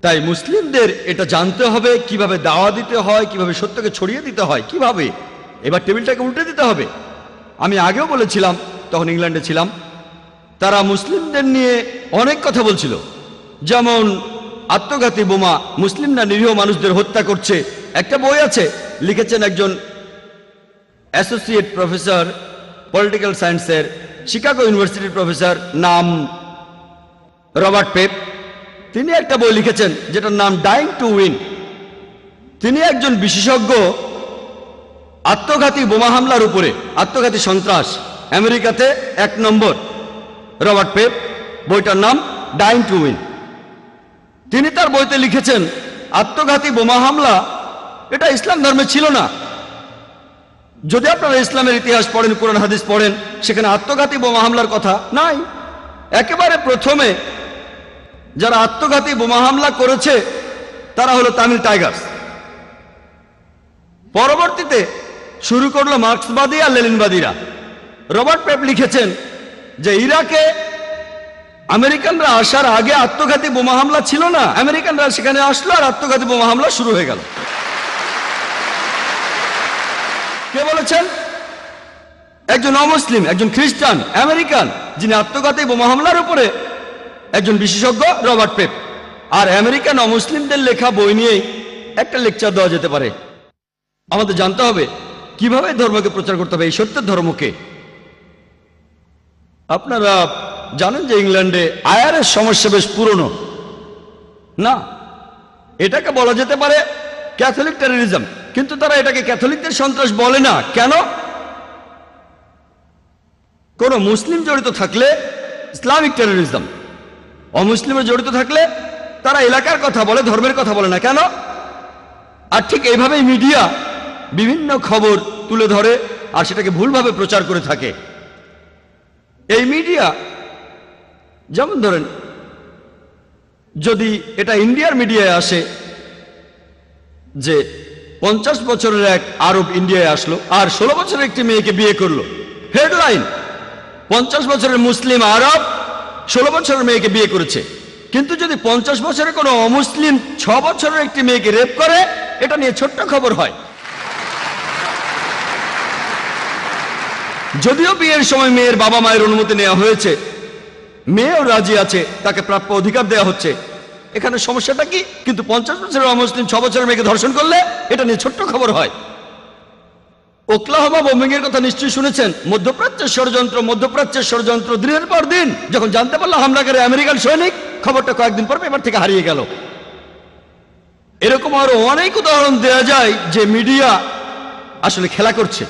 তাই মুসলিমদের এটা জানতে হবে কিভাবে দাওয়া দিতে হয়, কিভাবে সত্যকে ছড়িয়ে দিতে হয়, কিভাবে এবার টেবিলটাকে উল্টে দিতে হবে। আমি আগেও বলেছিলাম, তখন ইংল্যান্ডে ছিলাম, তারা মুসলিমদের নিয়ে অনেক কথা বলছিল, যেমন আত্মঘাতী বোমা, মুসলিমরা নিরীহ মানুষদের হত্যা করছে। একটা বই আছে, লিখেছেন একজন অ্যাসোসিয়েট প্রফেসর পলিটিক্যাল সায়েন্সের, শিকাগো ইউনিভার্সিটির প্রফেসর, নাম রবার্ট পেপ। তিনি একটা বই লিখেছেন যেটার নাম ডাইং টু উইন। তিনি একজন বিশেষজ্ঞ আত্মঘাতী বোমা হামলার উপরে, আত্মঘাতী সন্ত্রাস আমেরিকাতে 1 নম্বর, রবার্ট পেপ। বইটার নাম ডাইং টু উইন। তিনি তার বইতে লিখেছেন আত্মঘাতী বোমা হামলা এটা ইসলাম ধর্মে ছিল না। যদি আপনারা ইসলামের ইতিহাস পড়েন, কোরআন হাদিস পড়েন, সেখানে আত্মঘাতী বোমা হামলার কথা নাই। একেবারে প্রথমে যারা আত্মঘাতী বোমা হামলা করেছে তারা হলো তামিল টাইগার্স। পরবর্তীতে শুরু করলো মার্ক্সবাদী আর লেনিনবাদীরা। রবার্ট পেপ লিখেছেন যে ইরাকে আমেরিকানরা আসার আগে আত্মঘাতী বোমা হামলা ছিল না, আমেরিকানরা সেখানে আসলো আর আত্মঘাতী বোমা হামলা শুরু হয়ে গেল। কে বলেছেন? একজন অমুসলিম, একজন খ্রিস্টান আমেরিকান, যিনি আত্মঘাতী বোমা হামলার উপরে একজন বিশেষজ্ঞ, রবার্ট পেপ। আর আমেরিকান অমুসলিমদের লেখা বই নিয়েই একটা লেকচার দেওয়া যেতে পারে। আমাদের জানতে হবে কিভাবে ধর্মকে প্রচার করতে হবে, এই সত্যের ধর্মকে। আপনারা জানেন যে ইংল্যান্ডে আয়ারের সমস্যা বেশ পুরনো না, এটাকে বলা যেতে পারে ক্যাথলিক টেররিজম, কিন্তু তারা এটাকে ক্যাথলিকদের সন্ত্রাস বলে না। কেন? কোন মুসলিম জড়িত থাকলে ইসলামিক টেররিজম, অমুসলিমে জড়িত থাকলে তারা এলাকার কথা বলে, ধর্মের কথা বলে না। কেন? আর ঠিক এইভাবেই মিডিয়া বিভিন্ন খবর তুলে ধরে আর সেটাকে ভুলভাবে প্রচার করে থাকে। এই মিডিয়া, যেমন ধরেন, যদি এটা ইন্ডিয়ার মিডিয়ায় আসে যে 50 বছরের এক আরব ইন্ডিয়ায় আসলো আর 16 বছরের একটি মেয়েকে বিয়ে করলো, হেডলাইন 50 বছরের মুসলিম আরব 16 বছরের মেয়েকে বিয়ে করেছে। কিন্তু যদি 50 বছরের কোনো অমুসলিম 6 বছরের একটি মেয়েকে রেপ করে, এটা নিয়ে ছোট্ট খবর হয়। যদিও বিয়ের সময় মেয়ের বাবা মায়ের অনুমতি নেওয়া হয়েছে, মেয়েও রাজি আছে, তাকে প্রাপ্য অধিকার দেওয়া হচ্ছে, এখানে সমস্যাটা কি? কিন্তু 50 বছরের অমুসলিম 6 বছরের মেয়েকে ধর্ষণ করলে এটা নিয়ে ছোট্ট খবর হয়। ওকলাহোমা বোমিং এর কথা নিশ্চয়ই শুনেছেন। মধ্যপ্রাচ্যের ষড়যন্ত্র দিনের পর দিন। যখন জানতে পারলো হামলাকারী আমেরিকান সৈনিক, খবরটা কয়েকদিন পর পেপার থেকে হারিয়ে গেল। এরকম আরো অনেক উদাহরণ দেওয়া যায় যে মিডিয়া আসলে খেলা করছে।